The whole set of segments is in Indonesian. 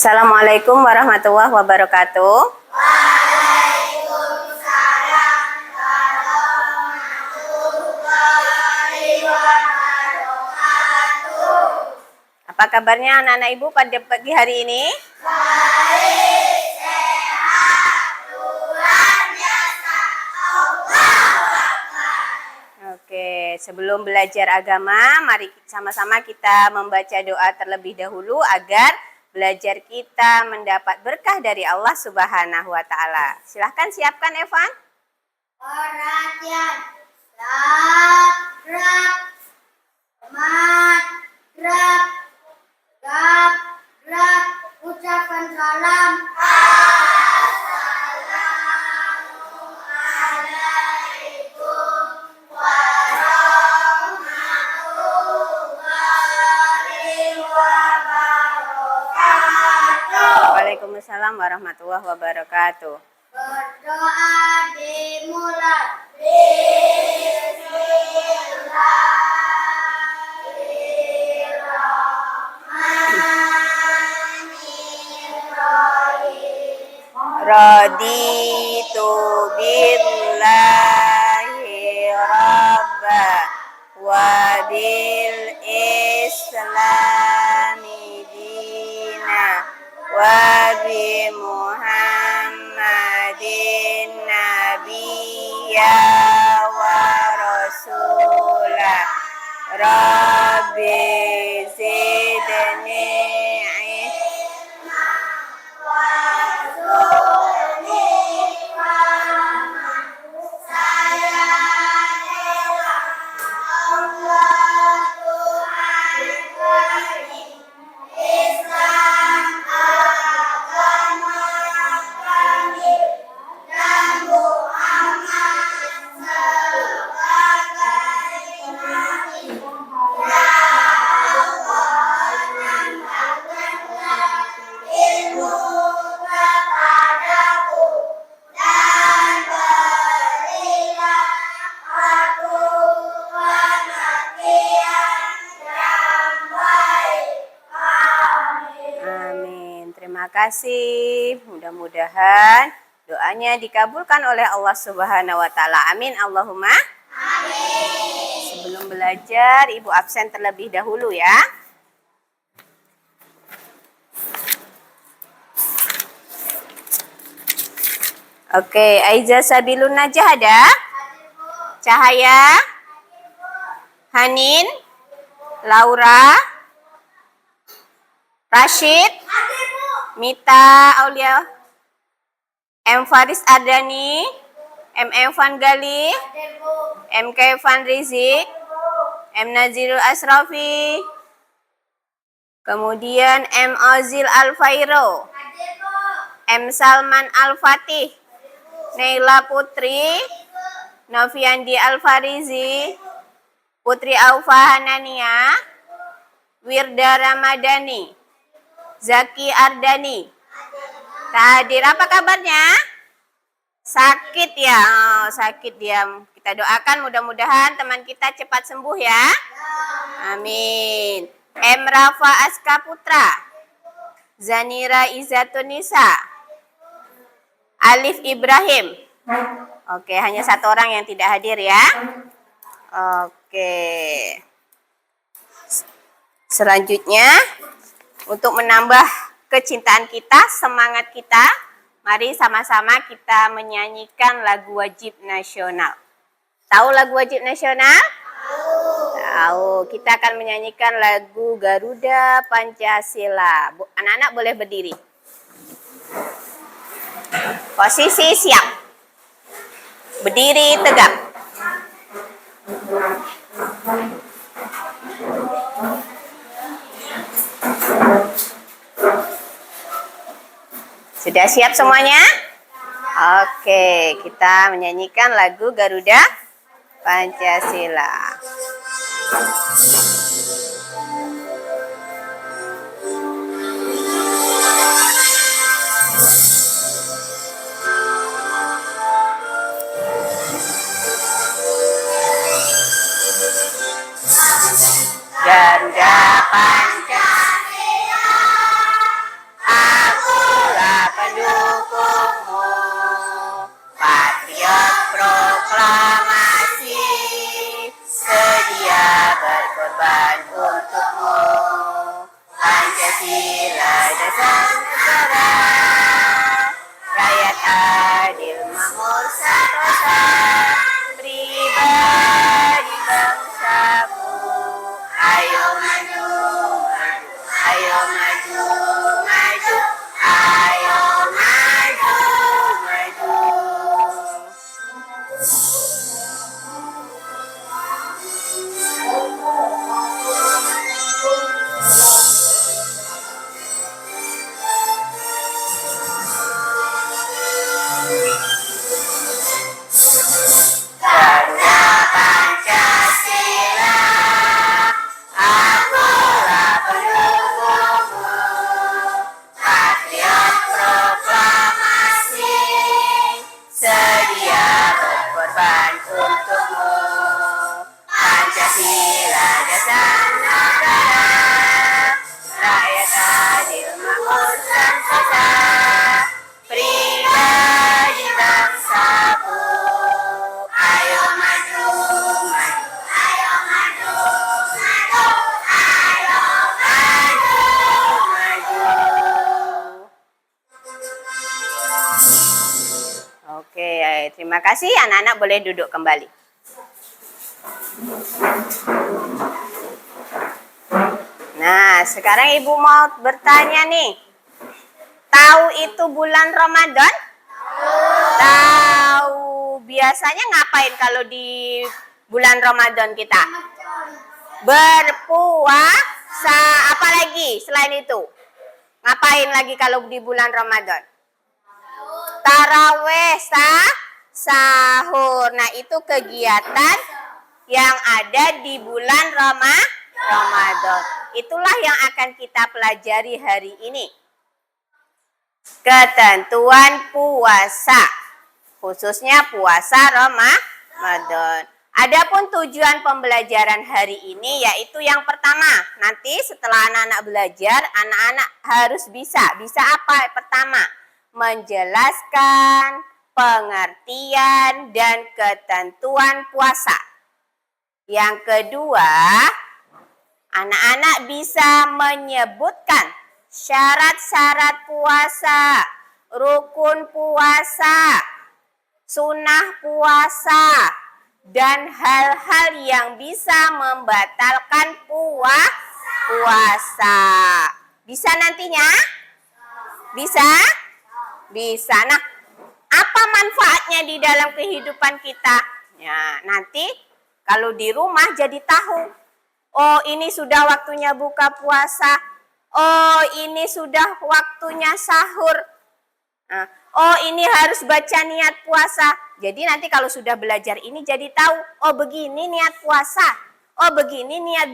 Assalamualaikum warahmatullahi wabarakatuh. Apa kabarnya anak-anak ibu pada pagi hari ini? Baik, sehat, Tuhan biasa. Oke, sebelum belajar agama, mari sama-sama kita membaca doa terlebih dahulu agar belajar kita mendapat berkah dari Allah Subhanahu wa Ta'ala. Silahkan siapkan, Evan. Perhatian, gerak, semangat, gerak, gerak, ucapkan salam. Assalamualaikum warahmatullahi wabarakatuh. Waalaikumsalam warahmatullahi wabarakatuh. Berdoa dimulai. Raditu billahi rabba wa bil islami dina wa bi muhammadin nabiyya wa rasulah rabbi zidni Terima kasih. Mudah-mudahan doanya dikabulkan oleh Allah Subhanahu wa Ta'ala. Amin. Allahumma amin. Sebelum belajar, Ibu absen terlebih dahulu ya. Oke, Aiza Sabilun Najah ada? Cahaya? Hanin? Laura? Rashid? Mita Aulia, M. Faris Ardani, M. Evan Gali, M. Kefan Rizik, M. Nazirul Asrafi, kemudian M. Ozil Al-Fairo, M. Salman Al-Fatih, Neila Putri, Noviandi Al-Farizi, Putri Aufa Hanania, Wirda Ramadhani, Zaki Ardani. Hadir. Apa kabarnya? Sakit ya? Oh, sakit dia. Kita doakan mudah-mudahan teman kita cepat sembuh ya. Amin. M. Rafa Aska Putra, Zanira Izzatunisa, Alif Ibrahim. Oke, hanya satu orang yang tidak hadir ya. Oke. Selanjutnya, untuk menambah kecintaan kita, semangat kita, mari sama-sama kita menyanyikan lagu wajib nasional. Tahu lagu wajib nasional? Tahu. Kita akan menyanyikan lagu Garuda Pancasila. Anak-anak boleh berdiri. Posisi siap. Berdiri tegak. Sudah siap semuanya? Oke, kita menyanyikan lagu Garuda Pancasila. Garuda Pancasila. Pancasila dasar negara, rakyat adil makmur sentosa, pribadi bangsaku. Ayo maju, maju, ayo maju, maju, ayo maju, maju. Garuda Pancasila, akulah pendukungmu, patriot proklamasi, sedia berkorban untukmu. Pancasila dasar negara, rakyat adil makmur sentosa, pribadi bangsaku. Ayo maju, maju, ayo maju, maju, ayo maju, maju. Oke, terima kasih. Anak-anak boleh duduk kembali. Nah, sekarang Ibu mau bertanya nih. Tahu itu bulan Ramadan? Tahu. Biasanya ngapain kalau di bulan Ramadan kita? Berpuasa. Apa lagi selain itu? Ngapain lagi kalau di bulan Ramadan? Taraweh, sahur. Nah, itu kegiatan yang ada di bulan Ramadan. Itulah yang akan kita pelajari hari ini. Ketentuan puasa, khususnya puasa Ramadan. Adapun tujuan pembelajaran hari ini yaitu yang pertama, nanti setelah anak-anak belajar, anak-anak harus bisa apa? Pertama, menjelaskan pengertian dan ketentuan puasa. Yang kedua, anak-anak bisa menyebutkan syarat-syarat puasa, rukun puasa, sunnah puasa, dan hal-hal yang bisa membatalkan puasa. Bisa nantinya? Bisa? Bisa. Nah, apa manfaatnya di dalam kehidupan kita? Ya, nanti kalau di rumah jadi tahu. Oh, ini sudah waktunya buka puasa. Oh, ini sudah waktunya sahur. Nah, oh, ini harus baca niat puasa. Jadi nanti kalau sudah belajar ini jadi tahu. Oh, begini niat puasa. Oh, begini niat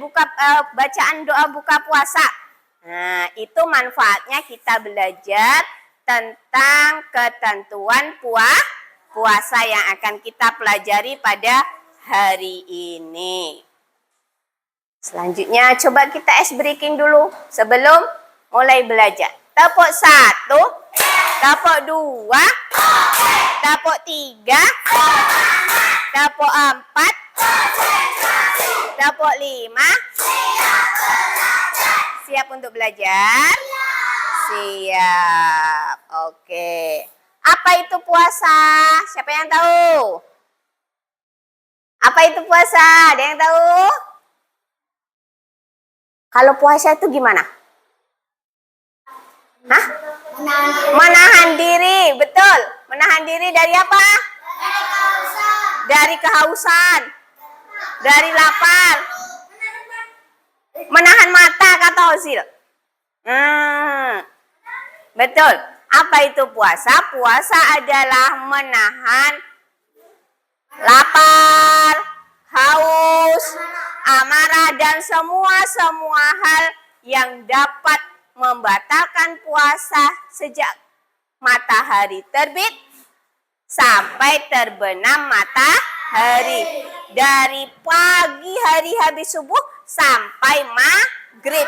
bacaan doa buka puasa. Nah, itu manfaatnya kita belajar tentang ketentuan puasa yang akan kita pelajari pada hari ini. Selanjutnya coba kita ice breaking dulu sebelum mulai belajar. Tepuk 1, tepuk 2, tepuk 3, tepuk 4, tepuk 5. Siap untuk belajar? Siap. Oke. Apa itu puasa? Siapa yang tahu? Apa itu puasa? Ada yang tahu? Kalau puasa itu gimana? Hah? Menahan diri, betul. Menahan diri dari apa? Dari kehausan. Dari lapar. Menahan mata kata Osil. Betul. Apa itu puasa? Puasa adalah menahan lapar, haus, amarah, dan semua hal yang dapat membatalkan puasa sejak matahari terbit sampai terbenam matahari. Dari pagi hari habis subuh sampai maghrib.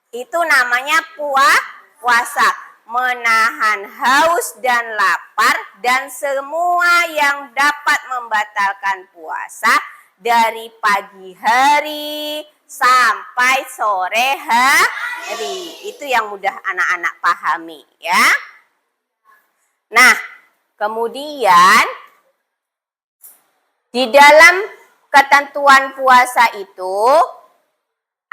Itu namanya puasa. Menahan haus dan lapar dan semua yang dapat membatalkan puasa dari pagi hari sampai sore hari. Itu yang mudah anak-anak pahami ya. Nah, kemudian di dalam ketentuan puasa itu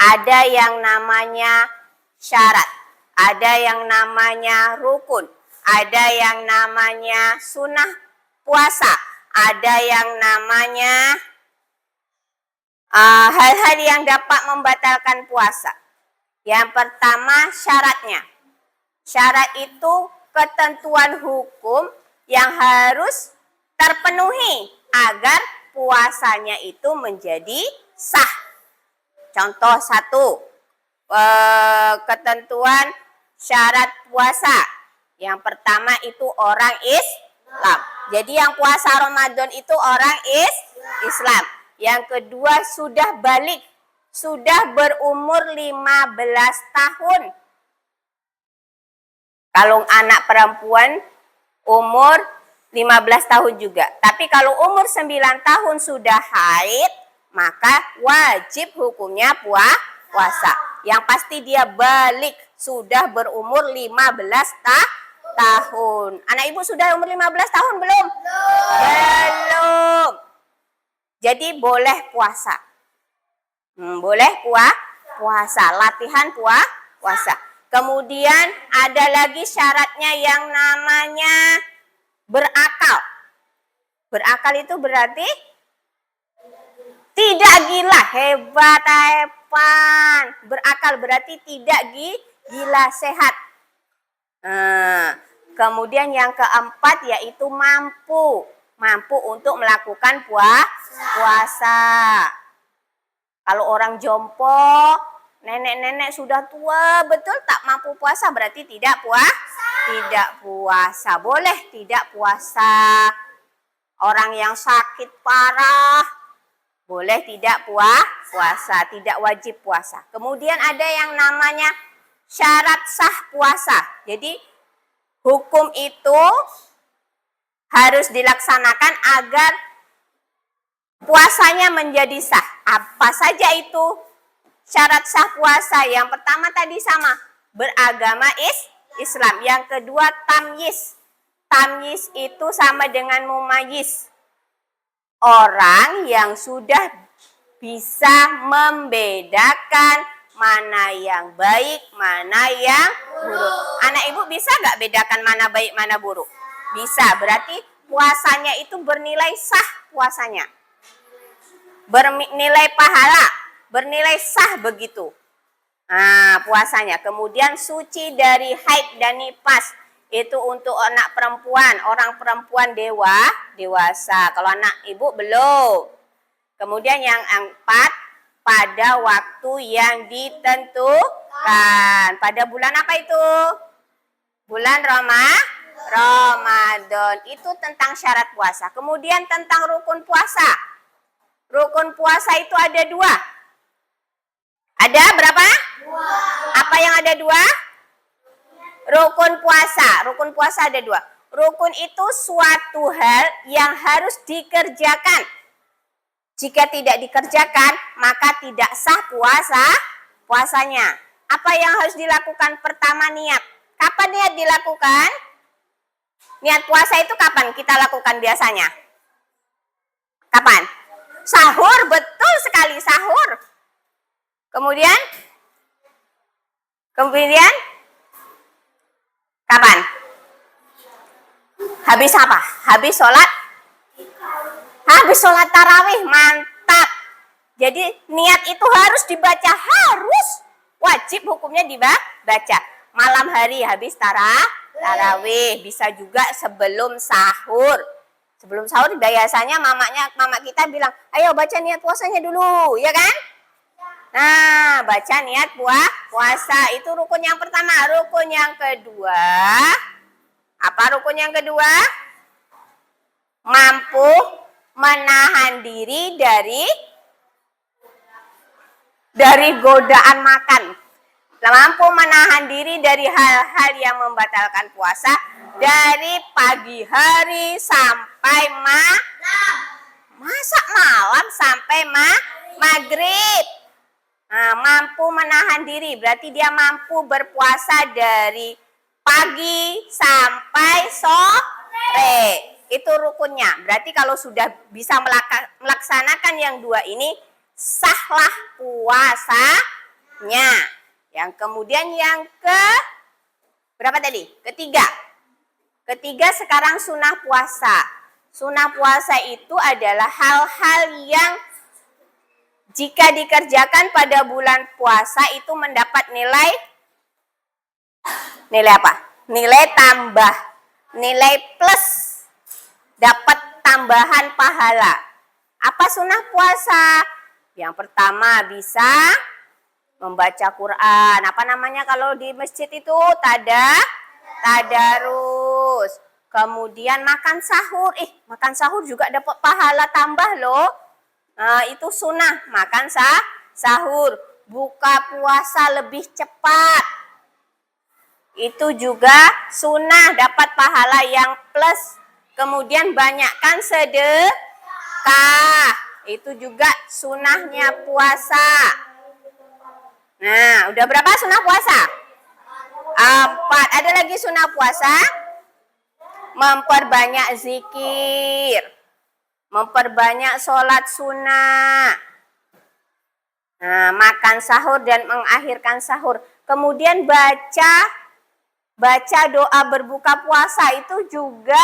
ada yang namanya syarat, ada yang namanya rukun, ada yang namanya sunnah puasa, ada yang namanya hal-hal yang dapat membatalkan puasa. Yang pertama syaratnya. Syarat itu ketentuan hukum yang harus terpenuhi agar puasanya itu menjadi sah. Contoh satu, ketentuan syarat puasa. Yang pertama itu orang Islam. Jadi yang puasa Ramadan itu orang Islam. Yang kedua sudah balik, sudah berumur 15 tahun. Kalau anak perempuan umur 15 tahun juga. Tapi kalau umur 9 tahun sudah haid, maka wajib hukumnya puasa. Yang pasti dia balik, sudah berumur 15 tahun. Anak ibu sudah umur 15 tahun belum? Belum. Jadi boleh puasa. Boleh puasa, latihan puasa. Kemudian ada lagi syaratnya yang namanya berakal. Berakal itu berarti tidak gila, hebat. Berakal berarti tidak gila, sehat. Kemudian yang keempat yaitu mampu untuk melakukan puasa. Kalau orang jompo, nenek-nenek sudah tua betul tak mampu puasa berarti tidak puasa. Boleh tidak puasa. Orang yang sakit parah boleh tidak puasa, tidak wajib puasa. Kemudian ada yang namanya syarat sah puasa. Jadi hukum itu harus dilaksanakan agar puasanya menjadi sah. Apa saja itu syarat sah puasa? Yang pertama tadi sama, beragama Islam. Yang kedua tamyiz. Tamyiz itu sama dengan mumayyiz. Orang yang sudah bisa membedakan mana yang baik, mana yang buruk. Anak ibu bisa nggak bedakan mana baik, mana buruk? Bisa, berarti puasanya itu bernilai sah puasanya. Bernilai pahala, bernilai sah begitu. Nah, puasanya. Kemudian suci dari haid dan nifas. Itu untuk anak perempuan, orang perempuan dewasa. Kalau anak ibu belum. Kemudian yang keempat, pada waktu yang ditentukan. Pada bulan apa itu? Bulan Ramadan. Itu tentang syarat puasa. Kemudian tentang rukun puasa. Rukun puasa itu ada 2. Ada berapa? 2. Apa yang ada 2? Rukun puasa. Rukun puasa ada 2. Rukun itu suatu hal yang harus dikerjakan. Jika tidak dikerjakan, maka tidak sah puasanya. Apa yang harus dilakukan? Pertama, niat. Kapan niat dilakukan? Niat puasa itu kapan kita lakukan biasanya? Kapan? Sahur, betul sekali, sahur. Kemudian kapan? Habis apa? Habis sholat? Habis sholat tarawih, mantap. Jadi niat itu harus dibaca, harus. Wajib hukumnya dibaca. Malam hari habis tarawih, bisa juga sebelum sahur. Sebelum sahur biasanya mama kita bilang, ayo baca niat puasanya dulu, ya kan? Nah, baca niat puasa itu rukun yang pertama. Rukun yang kedua, apa rukun yang kedua? Mampu menahan diri dari godaan makan. Mampu menahan diri dari hal-hal yang membatalkan puasa dari pagi hari sampai malam sampai maghrib. Nah, mampu menahan diri, berarti dia mampu berpuasa dari pagi sampai sore. Itu rukunnya. Berarti kalau sudah bisa melaksanakan yang dua ini, sahlah puasanya. Yang kemudian yang berapa tadi? Ketiga. Ketiga sekarang sunnah puasa. Sunnah puasa itu adalah hal-hal yang jika dikerjakan pada bulan puasa itu mendapat nilai apa? Nilai tambah, nilai plus, dapat tambahan pahala. Apa sunnah puasa? Yang pertama bisa membaca Quran. Apa namanya kalau di masjid itu? Tadarus. Kemudian makan sahur. Makan sahur juga dapat pahala tambah loh. Nah, itu sunnah, makan sahur. Buka puasa lebih cepat. Itu juga sunnah, dapat pahala yang plus. Kemudian banyakkan sedekah. Itu juga sunnahnya puasa. Nah, udah berapa sunnah puasa? 4. Ada lagi sunnah puasa? Memperbanyak zikir. Memperbanyak sholat sunnah. Nah, makan sahur dan mengakhirkan sahur. Kemudian baca doa berbuka puasa itu juga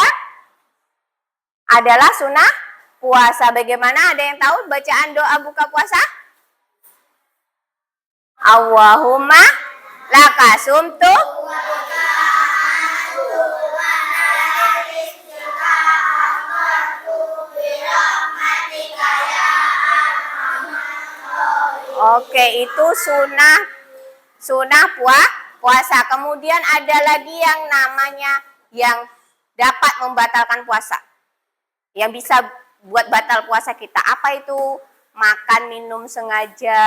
adalah sunnah puasa. Bagaimana? Ada yang tahu bacaan doa buka puasa? Allahumma laka sumtu Oke, itu sunnah puasa. Kemudian ada lagi yang namanya yang dapat membatalkan puasa. Yang bisa buat batal puasa kita. Apa itu? Makan, minum sengaja.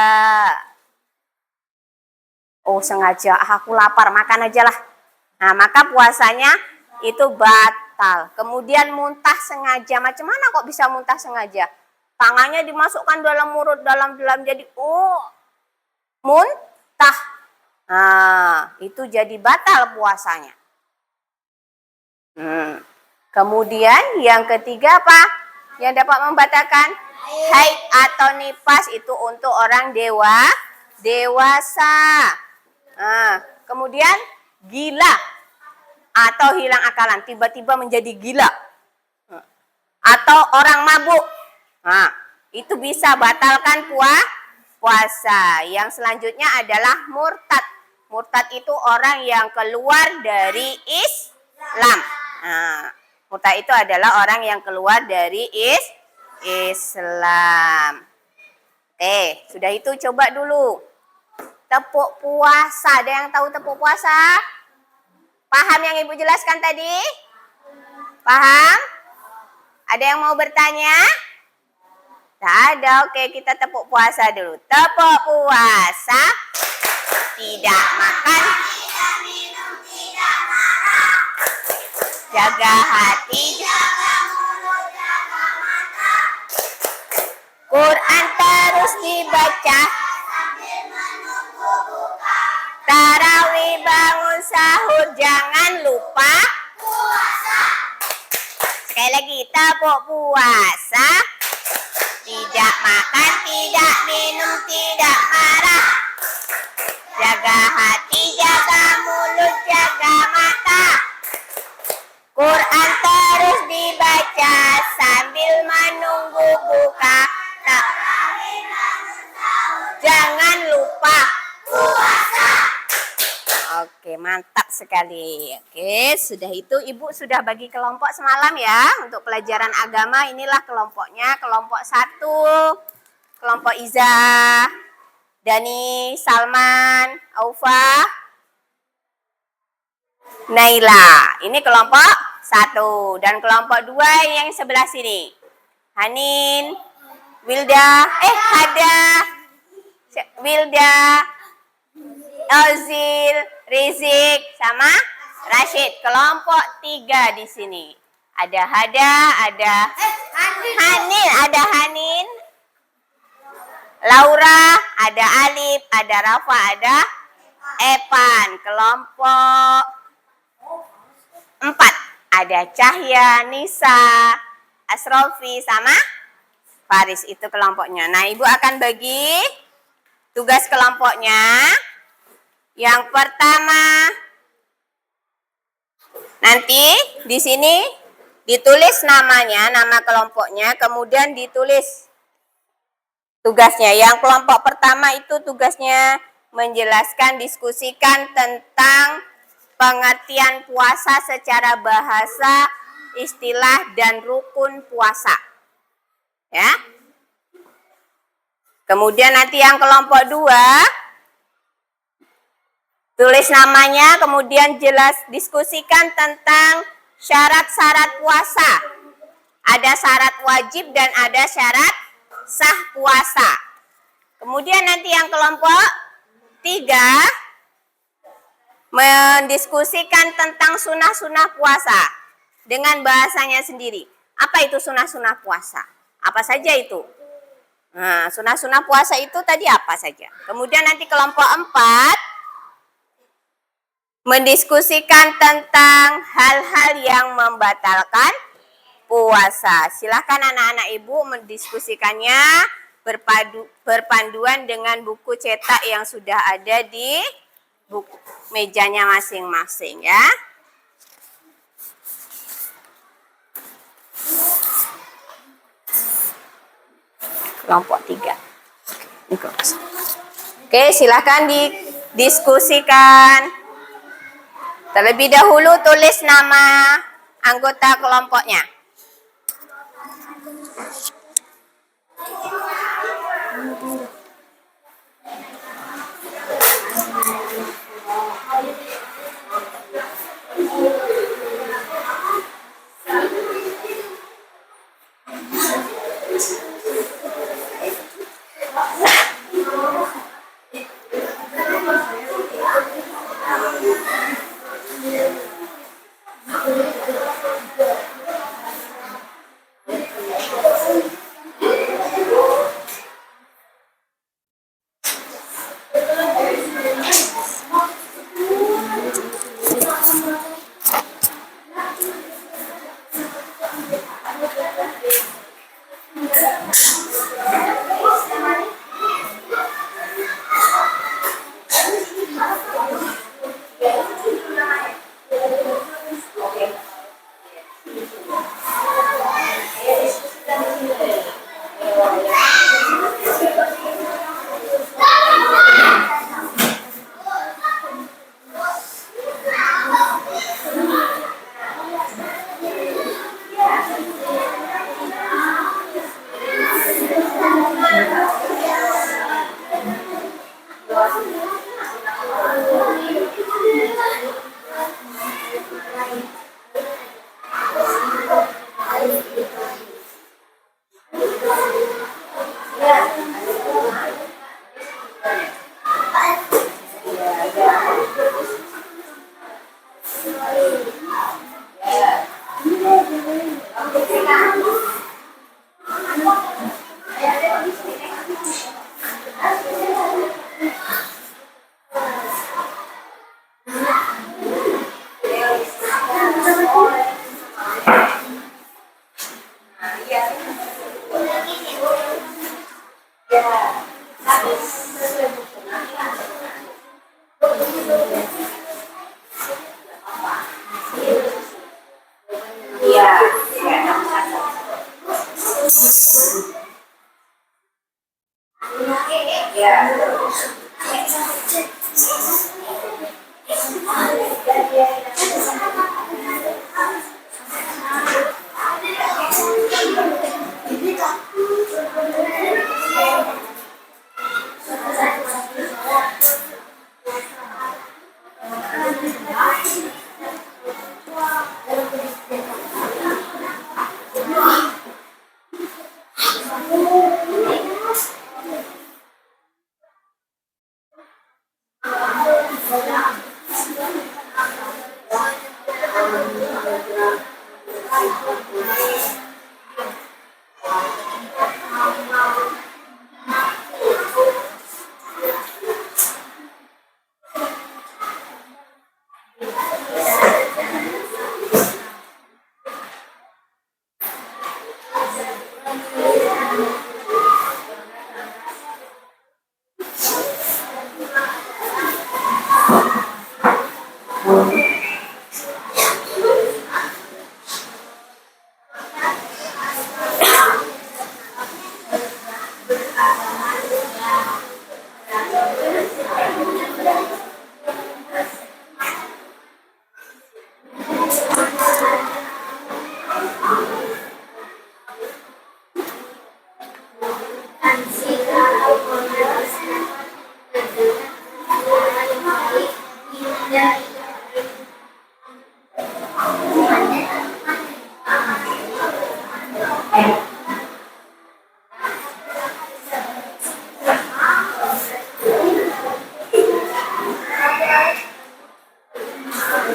Oh, sengaja. Aku lapar, makan aja lah. Nah, maka puasanya itu batal. Kemudian muntah sengaja. Macam mana kok bisa muntah sengaja? Tangannya dimasukkan dalam mulut, dalam jadi muntah. Nah, itu jadi batal puasanya. Kemudian yang ketiga apa? Yang dapat membatalkan haid atau nifas itu untuk orang dewasa. Nah, kemudian gila atau hilang akalan, tiba-tiba menjadi gila. Atau orang mabuk. Nah, itu bisa batalkan puasa. Yang selanjutnya adalah murtad. Murtad itu orang yang keluar dari Islam. Nah, murtad itu adalah orang yang keluar dari Islam. Sudah itu coba dulu. Tepuk puasa. Ada yang tahu tepuk puasa? Paham yang Ibu jelaskan tadi? Paham? Ada yang mau bertanya? Tak ada. Oke, kita tepuk puasa dulu. Tepuk puasa. Tidak makan, tidak minum, tidak marah. Jaga hati, jaga mulut, jaga mata. Quran terus dibaca sambil menunggu buka. Tarawih bangun sahur, jangan lupa puasa. Sekali lagi, tepuk puasa. Tidak makan, tidak minum, tidak marah. Jaga hati, jaga mulut, jaga mata. Quran terus dibaca sambil menunggu buka. Jangan lupa puasa. Oke, mantap sekali. Oke, sudah itu Ibu sudah bagi kelompok semalam ya. Untuk pelajaran agama inilah kelompoknya. Kelompok 1, kelompok Iza, Dani, Salman, Aufa, Naila. Ini kelompok 1. Dan kelompok 2 yang sebelah sini. Hanin, Hada, Wilda, Elzil, Rizik, sama Rashid. Kelompok 3 di sini. Ada Hada, ada Hanin, ada Hanin. Laura, ada Alif, ada Rafa, ada Evan. Kelompok 4. Ada Cahya, Nisa, Asrofi, sama Faris. Itu kelompoknya. Nah, Ibu akan bagi tugas kelompoknya. Yang pertama, nanti di sini ditulis namanya, nama kelompoknya, kemudian ditulis tugasnya. Yang kelompok pertama itu tugasnya menjelaskan, diskusikan tentang pengertian puasa secara bahasa, istilah, dan rukun puasa. Ya. Kemudian nanti yang kelompok 2, tulis namanya, kemudian jelas diskusikan tentang syarat-syarat puasa. Ada syarat wajib dan ada syarat sah puasa. Kemudian nanti yang kelompok 3 mendiskusikan tentang sunah-sunah puasa dengan bahasanya sendiri. Apa itu sunah-sunah puasa? Apa saja itu? Nah, sunah-sunah puasa itu tadi apa saja? Kemudian nanti kelompok 4 mendiskusikan tentang hal-hal yang membatalkan puasa. Silakan anak-anak Ibu mendiskusikannya berpanduan dengan buku cetak yang sudah ada di buku mejanya masing-masing ya. Kelompok 3. Oke, silakan didiskusikan. Terlebih dahulu tulis nama anggota kelompoknya.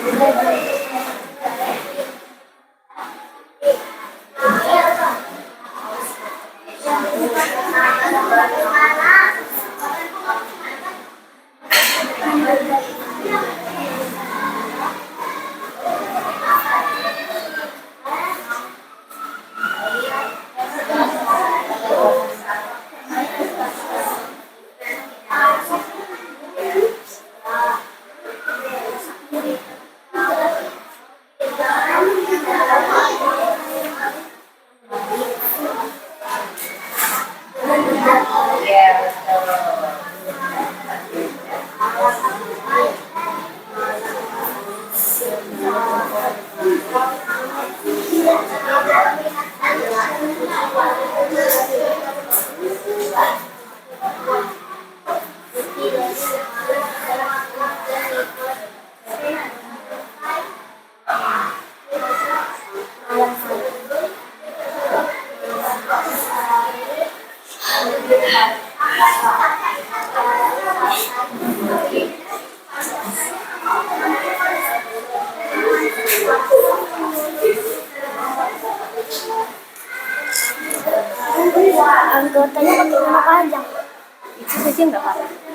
Iya, betul. Anggotanya pakai nama panjang. Itu saja nggak apa-apa.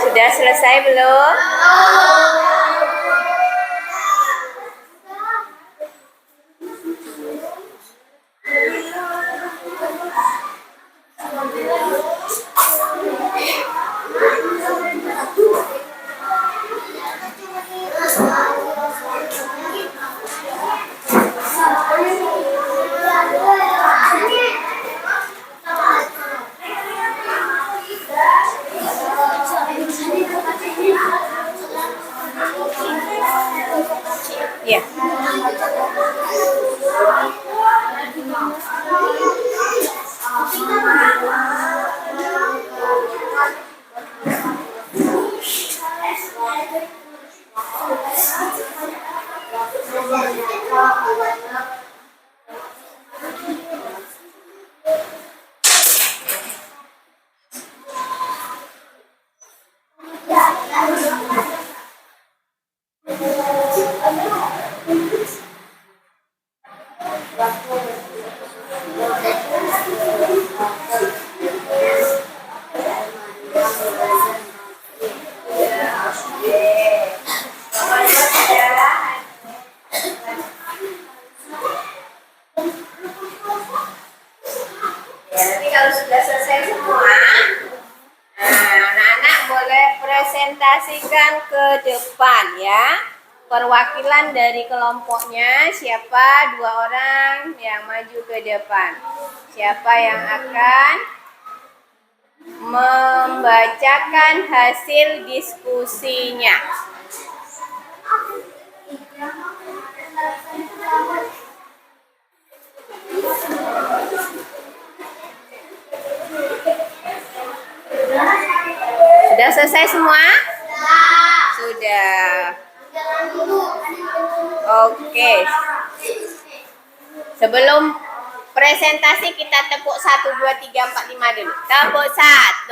Sudah selesai belum? Ya. Nanti kalau sudah selesai semua, anak-anak boleh presentasikan ke depan ya. Perwakilan dari kelompoknya siapa 2 orang yang maju ke depan. Siapa yang akan membacakan hasil diskusinya? Sudah selesai semua? Sudah. Oke. Presentasi kita tepuk 1, 2, 3, 4, 5 dulu. Tepuk 1,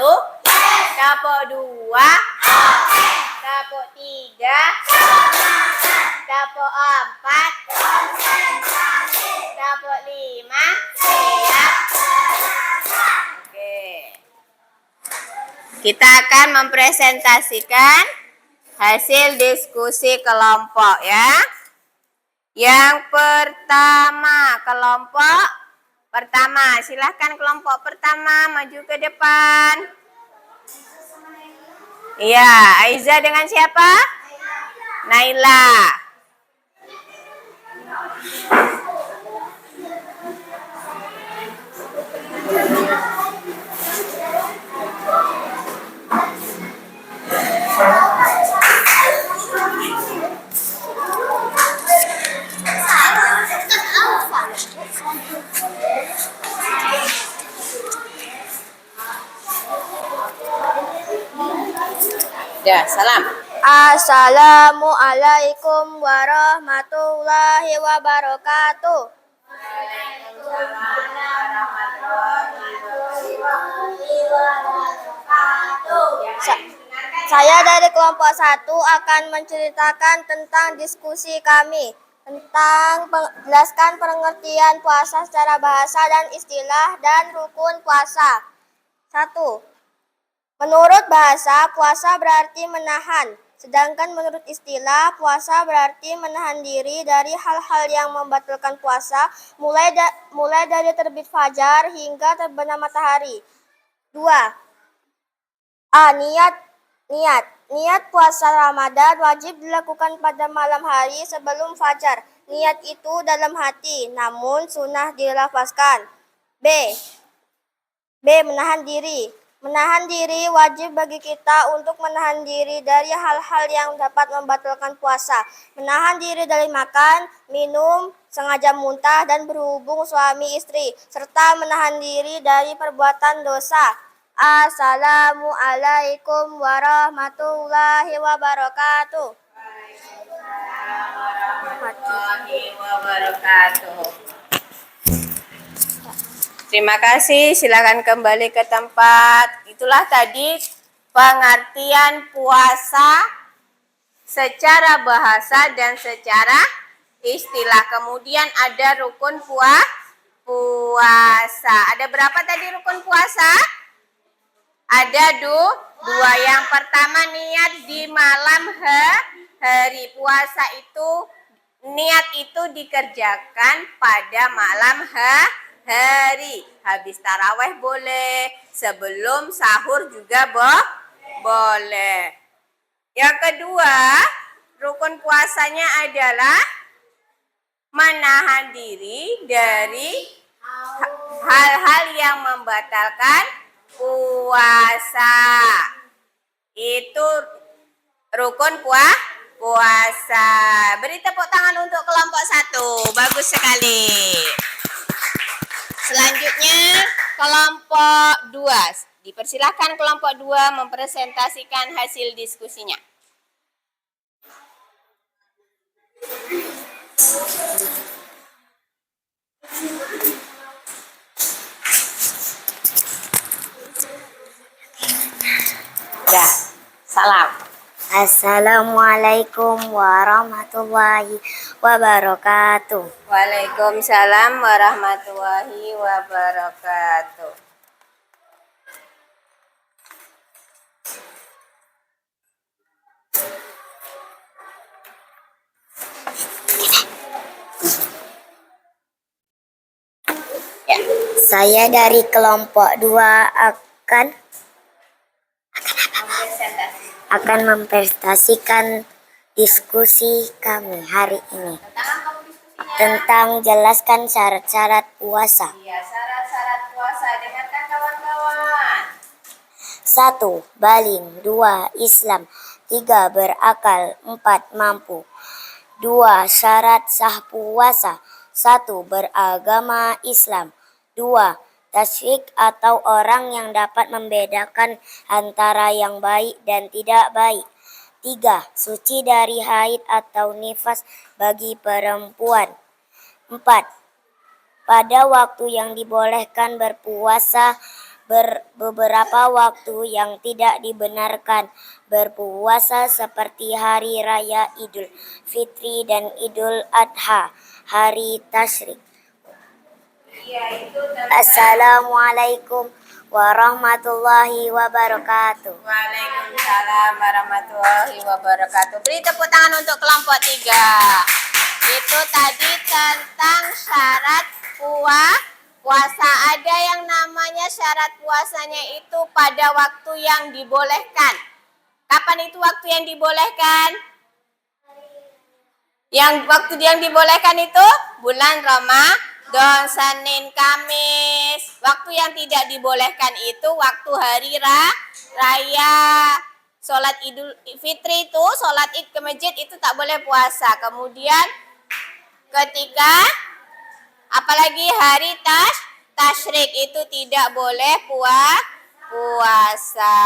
tepuk 2, tepuk 3, tepuk 4, tepuk 5, siap. Oke. Kita akan mempresentasikan hasil diskusi kelompok ya. Yang pertama, kelompok pertama. Silahkan kelompok pertama maju ke depan. Iya, Aiza dengan siapa? Naila. Ya, salam. Assalamualaikum warahmatullahi wabarakatuh. Saya dari kelompok 1 akan menceritakan tentang diskusi kami tentang menjelaskan pengertian puasa secara bahasa dan istilah dan rukun puasa. 1. Menurut bahasa, puasa berarti menahan. Sedangkan menurut istilah, puasa berarti menahan diri dari hal-hal yang membatalkan puasa, mulai dari terbit fajar hingga terbenam matahari. 2. Niat puasa Ramadan wajib dilakukan pada malam hari sebelum fajar. Niat itu dalam hati, namun sunnah dilafazkan. B. Menahan diri. Menahan diri wajib bagi kita untuk menahan diri dari hal-hal yang dapat membatalkan puasa. Menahan diri dari makan, minum, sengaja muntah, dan berhubung suami istri. Serta menahan diri dari perbuatan dosa. Assalamualaikum warahmatullahi wabarakatuh. Warahmatullahi wabarakatuh. Terima kasih, silakan kembali ke tempat. Itulah tadi pengertian puasa secara bahasa dan secara istilah. Kemudian ada rukun puasa. Ada berapa tadi rukun puasa? Ada dua. Yang pertama niat di malam hari. Puasa itu, niat itu dikerjakan pada malam hari. Habis taraweh boleh, sebelum sahur juga boleh. Yang kedua, rukun puasanya adalah menahan diri dari hal-hal yang membatalkan puasa. Itu rukun puasa. Beri tepuk tangan untuk kelompok 1. Bagus sekali. Selanjutnya kelompok 2. Dipersilahkan kelompok 2 mempresentasikan hasil diskusinya. Ya, salam. Assalamualaikum warahmatullahi wabarakatuh. Waalaikumsalam warahmatullahi wabarakatuh. Ya. Saya dari kelompok 2 akan mempresentasikan diskusi kami hari ini tentang jelaskan syarat-syarat puasa. Iya, syarat-syarat puasa. Dengarkan kawan-kawan. 1. Baling. 2. Islam. 3. Berakal. 4. Mampu. 2. Syarat sah puasa. 1. Beragama Islam. 2. Tasyrik atau orang yang dapat membedakan antara yang baik dan tidak baik. 3. Suci dari haid atau nifas bagi perempuan. 4. pada waktu yang dibolehkan berpuasa, beberapa waktu yang tidak dibenarkan berpuasa seperti hari raya Idul Fitri dan Idul Adha, hari tasyrik. Assalamualaikum warahmatullahi wabarakatuh. Waalaikumsalam warahmatullahi wabarakatuh. Beri tepuk tangan untuk kelompok 3. Itu tadi tentang syarat puasa. Ada yang namanya syarat puasanya itu pada waktu yang dibolehkan. Kapan itu waktu yang dibolehkan? Yang waktu yang dibolehkan itu bulan Ramadan, Senin, Kamis. Waktu yang tidak dibolehkan itu waktu hari raya. Sholat Idul Fitri itu, sholat Id ke masjid itu tak boleh puasa. Kemudian ketika apalagi hari tasyrik itu tidak boleh puasa.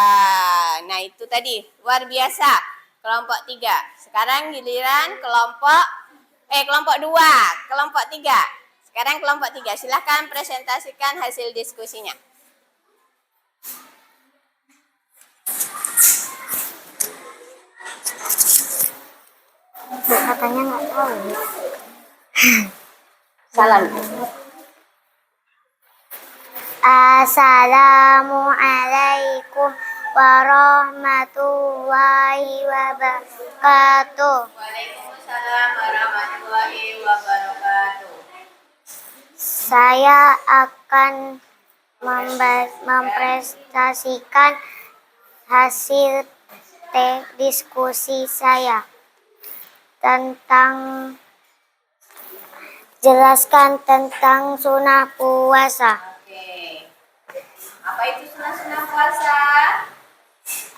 Nah, itu tadi luar biasa kelompok 3. Sekarang giliran kelompok 2, kelompok 3. Sekarang kelompok 3, silahkan presentasikan hasil diskusinya. Katanya nggak tahu. Salam. Assalamualaikum warahmatullahi wabarakatuh. Waalaikumsalam warahmatullahi wabarakatuh. Saya akan mempresentasikan hasil diskusi saya tentang jelaskan tentang sunnah puasa. Oke. Apa itu sunnah puasa?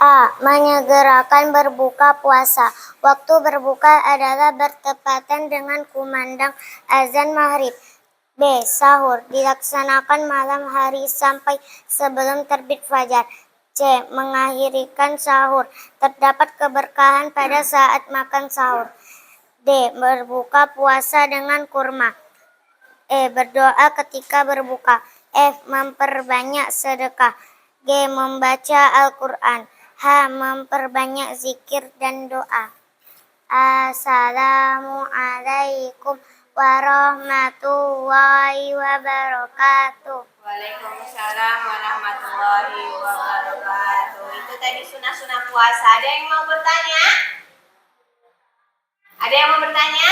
A. Menyegerakan berbuka puasa. Waktu berbuka adalah bertepatan dengan kumandang azan maghrib. B. Sahur. Dilaksanakan malam hari sampai sebelum terbit fajar. C. Mengakhirikan sahur. Terdapat keberkahan pada saat makan sahur. D. Berbuka puasa dengan kurma. E. Berdoa ketika berbuka. F. Memperbanyak sedekah. G. Membaca Al-Quran. H. Memperbanyak zikir dan doa. Assalamualaikum warahmatullahi wabarakatuh. Waalaikumsalam warahmatullahi wabarakatuh. Itu tadi sunnah puasa. Ada yang mau bertanya? Ada yang mau bertanya?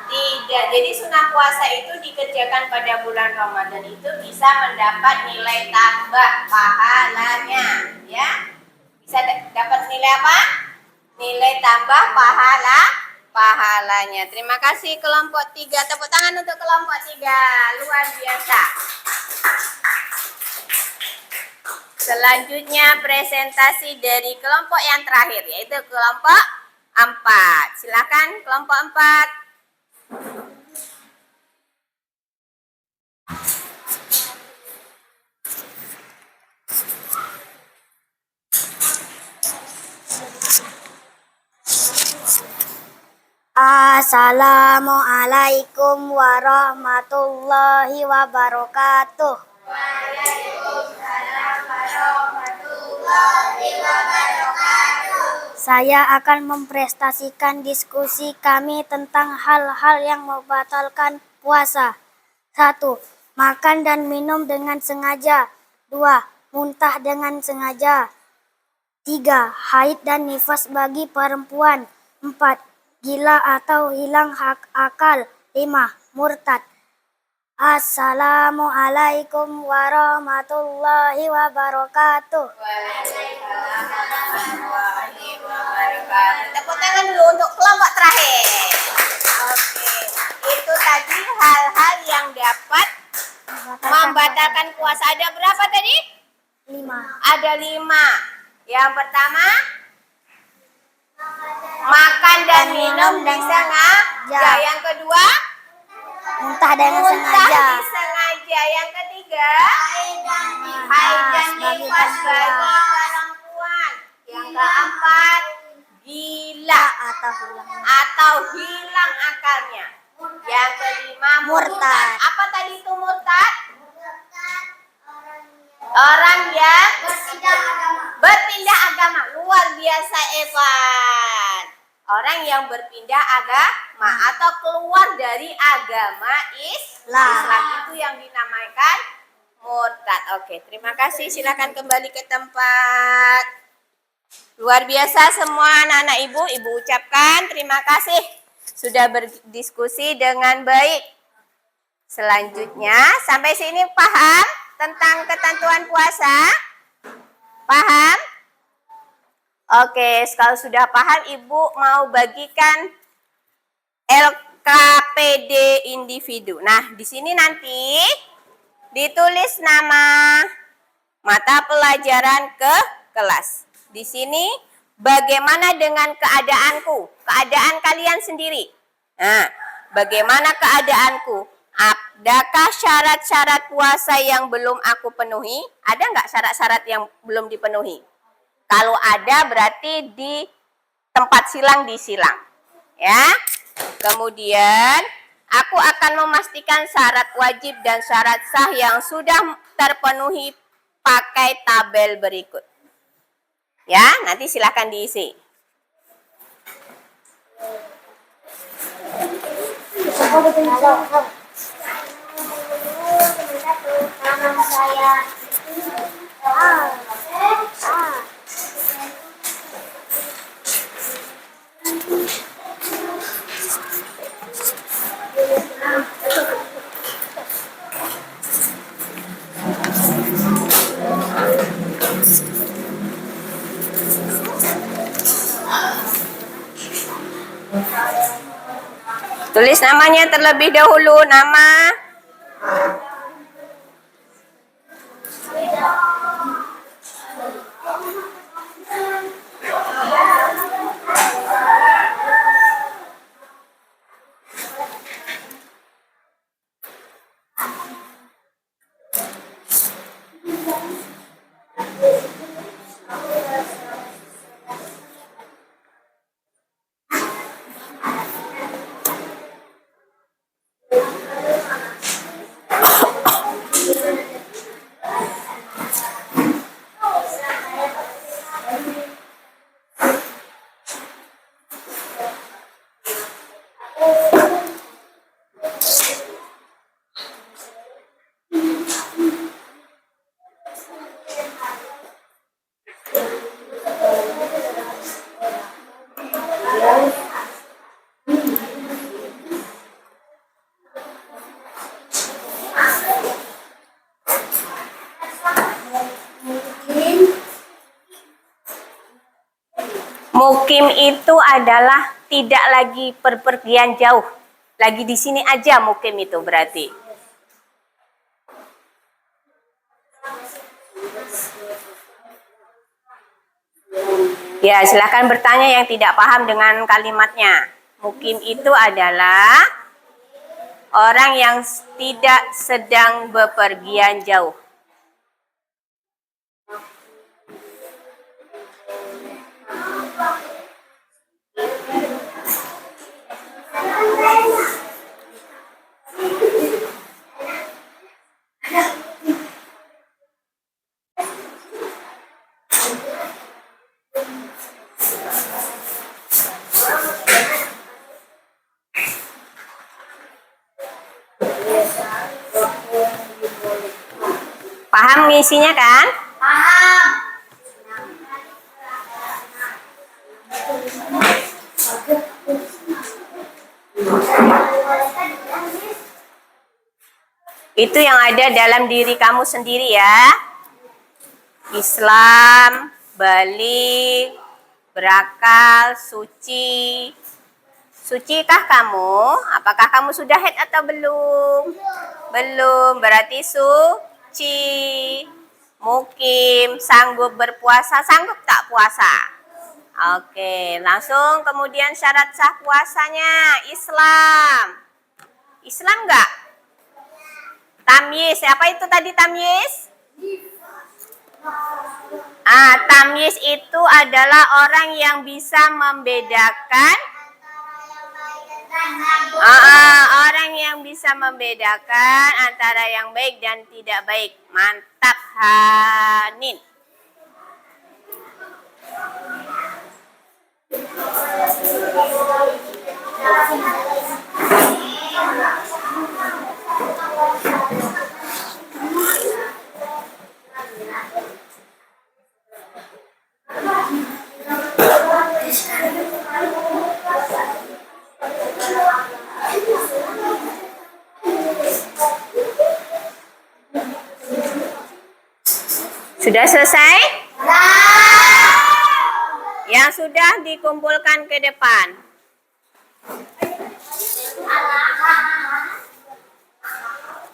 Tidak. Jadi sunnah puasa itu dikerjakan pada bulan Ramadan itu bisa mendapat nilai tambah pahalanya, ya. Bisa dapat nilai apa? Nilai tambah pahalanya. Terima kasih kelompok 3. Tepuk tangan untuk kelompok 3. Luar biasa. Selanjutnya presentasi dari kelompok yang terakhir, yaitu kelompok 4. Silakan kelompok 4. Assalamualaikum warahmatullahi wabarakatuh. Waalaikumsalam warahmatullahi wabarakatuh. Saya akan mempresentasikan diskusi kami tentang hal-hal yang membatalkan puasa. 1. Makan dan minum dengan sengaja. 2. Muntah dengan sengaja. 3. Haid dan nifas bagi perempuan. 4. Gila atau hilang akal. 5. Murtad. Assalamualaikum warahmatullahi wabarakatuh. Waalaikumsalam warahmatullahi wabarakatuh. Tepuk tangan dulu untuk kelompok terakhir. Oke, itu tadi hal-hal yang dapat membatalkan puasa. Ada berapa tadi? 5. Ada 5. Yang pertama, makan dan minum disengaja. Yang kedua, Muntah dengan sengaja. disengaja. Yang ketiga, haid dan nifas bagi perempuan. Yang keempat, gila Atau hilang. atau hilang akalnya. Yang kelima murtad. Apa tadi itu murtad? Orang yang berpindah agama. Luar biasa Evan. Orang yang berpindah agama atau keluar dari agama Islam itu yang dinamakan murtad. Oke, terima kasih. Silakan kembali ke tempat. Luar biasa semua anak-anak ibu. Ibu ucapkan terima kasih sudah berdiskusi dengan baik. Selanjutnya, sampai sini paham tentang ketentuan puasa? Paham? Oke, kalau sudah paham, Ibu mau bagikan LKPD individu. Nah, di sini nanti ditulis nama mata pelajaran ke kelas. Di sini bagaimana dengan keadaanku? Keadaan kalian sendiri. Nah, bagaimana keadaanku? Adakah syarat-syarat puasa yang belum aku penuhi? Ada nggak syarat-syarat yang belum dipenuhi? Kalau ada berarti di tempat silang disilang. Ya. Kemudian aku akan memastikan syarat wajib dan syarat sah yang sudah terpenuhi pakai tabel berikut. Ya, nanti silakan diisi. Tulis namanya terlebih dahulu, nama. Mukim itu adalah tidak lagi perpergian jauh. Lagi di sini aja mukim itu berarti. Ya, silahkan bertanya yang tidak paham dengan kalimatnya. Mukim itu adalah orang yang tidak sedang bepergian jauh. Paham ngisinya kan? Paham. Itu yang ada dalam diri kamu sendiri ya. Islam, balik, berakal, suci. Sucikah kamu? Apakah kamu sudah haid atau belum? Belum, berarti suci. Mukim, sanggup berpuasa, sanggup tak puasa? Oke, langsung kemudian syarat sah puasanya. Islam. Islam enggak? Tamyiz, apa itu tadi tamyiz? Tamyiz itu adalah orang yang bisa membedakan Orang yang bisa membedakan antara yang baik dan tidak baik. Mantap, Hanin. Sudah selesai? Yang sudah dikumpulkan ke depan.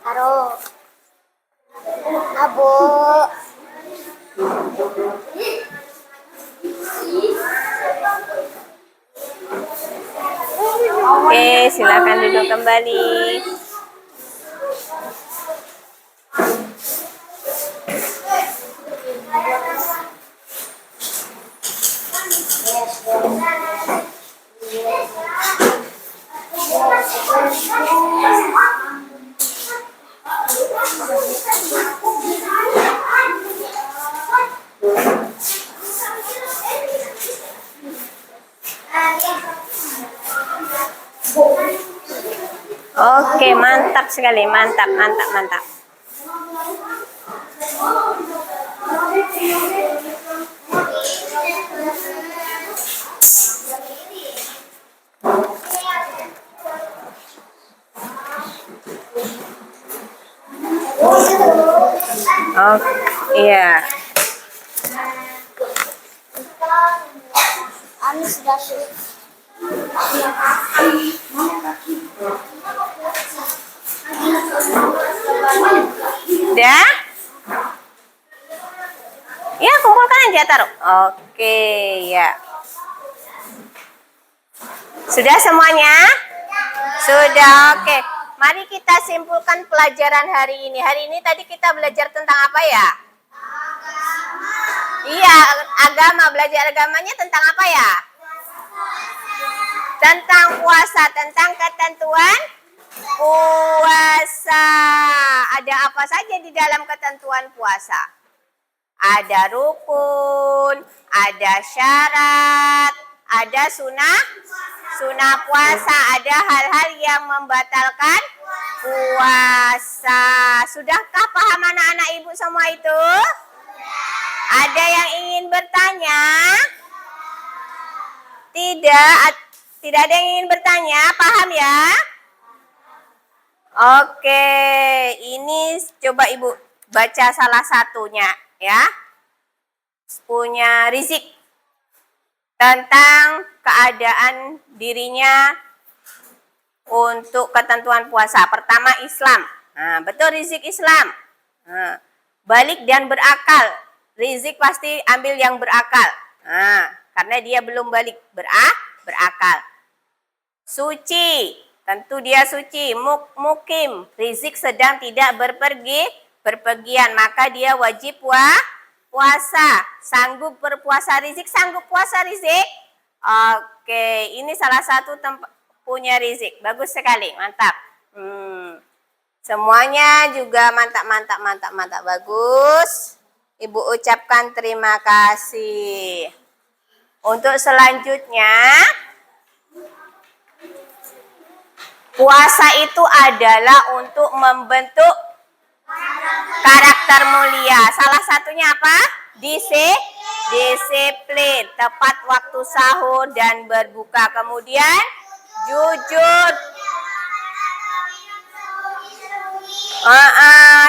Taruh. Abu. Oke, silakan duduk kembali. Oke, mantap sekali, mantap. Oh, iya. Anu sudah sih. Udah? Ya, kumpulkan aja, taruh. Oke, ya. Sudah semuanya? Sudah, oke. Mari kita simpulkan pelajaran hari ini. Hari ini tadi kita belajar tentang apa ya? Iya, agama. Belajar agamanya tentang apa ya? Tentang puasa, tentang ketentuan puasa. Ada apa saja di dalam ketentuan puasa? Ada rukun, ada syarat, ada sunnah puasa, ada hal-hal yang membatalkan puasa. Sudahkah paham anak-anak ibu semua itu? Ada yang ingin bertanya? Tidak ada yang ingin bertanya, paham ya? Oke, ini coba ibu baca salah satunya ya. Punya Rizik tentang keadaan dirinya untuk ketentuan puasa. Pertama Islam. Nah, betul Rizik Islam. Nah, balik dan berakal. Rizik pasti ambil yang berakal. Nah, karena dia belum balik berakal. Suci, tentu dia suci. Mukim, Rizik sedang tidak berpergian, maka dia wajib puasa. Sanggup berpuasa Rizik? Sanggup puasa Rizik? Oke, ini salah satu punya Rizik. Bagus sekali, mantap. Semuanya juga mantap. Bagus. Ibu ucapkan terima kasih. Untuk selanjutnya, puasa itu adalah untuk membentuk karakter mulia. Salah satunya apa? Disiplin, tepat waktu sahur dan berbuka. Kemudian jujur.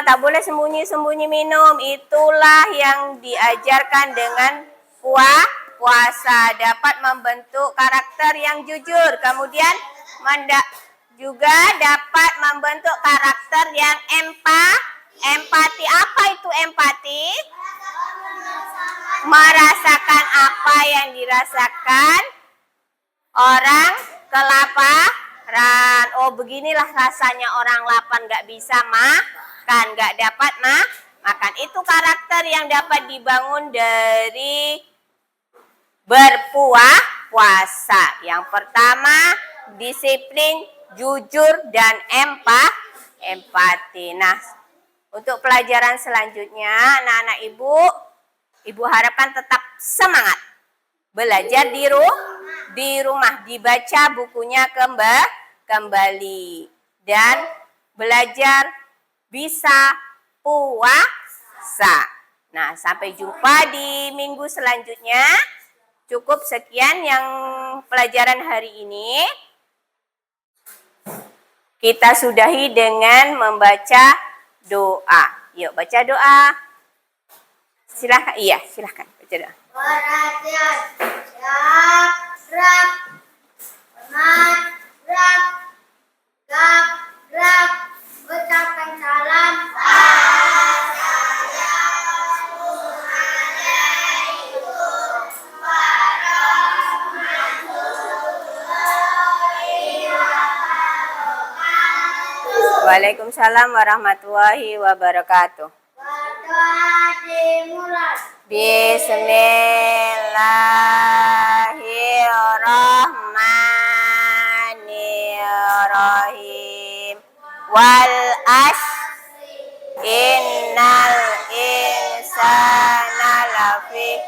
Tak boleh sembunyi-sembunyi minum. Itulah yang diajarkan dengan puasa. Dapat membentuk karakter yang jujur. Kemudian juga dapat membentuk karakter yang empati. Apa itu empati? Merasakan apa yang dirasakan orang kelaparan. Oh, beginilah rasanya orang lapar, nggak bisa makan, nggak dapat makan. Itu karakter yang dapat dibangun dari berpuasa. Yang pertama, disiplin, jujur, dan empati. Nah, untuk pelajaran selanjutnya, anak-anak ibu harapkan tetap semangat. Belajar di rumah, dibaca bukunya kembali. Dan belajar bisa puasa. Nah, sampai jumpa di minggu selanjutnya. Cukup sekian yang pelajaran hari ini. Kita sudahi dengan membaca doa. Yuk baca doa. Silahkan, silahkan baca doa. Perhatian, siap, gerak, hormat, gerak, gap, gerak, ucapkan salam. Waalaikumsalam warahmatullahi wabarakatuh. Berdoa dimulai. Bismillahirrahmanirrahim. Wal asri innal insana lafi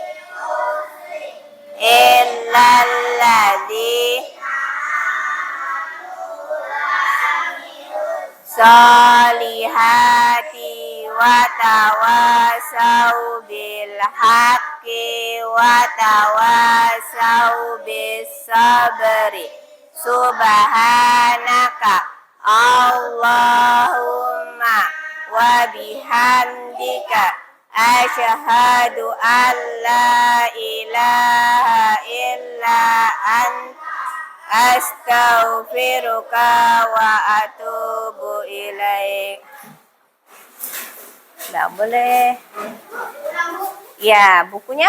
illal ladzi salihati wa tawasau bil haqqi wa tawasau bis sabri. Subhanaka Allahumma wa bihamdika asyhadu an la ilaha illa anta astaghfiruka wa atubu ilaik. Nggak boleh. Ya, bukunya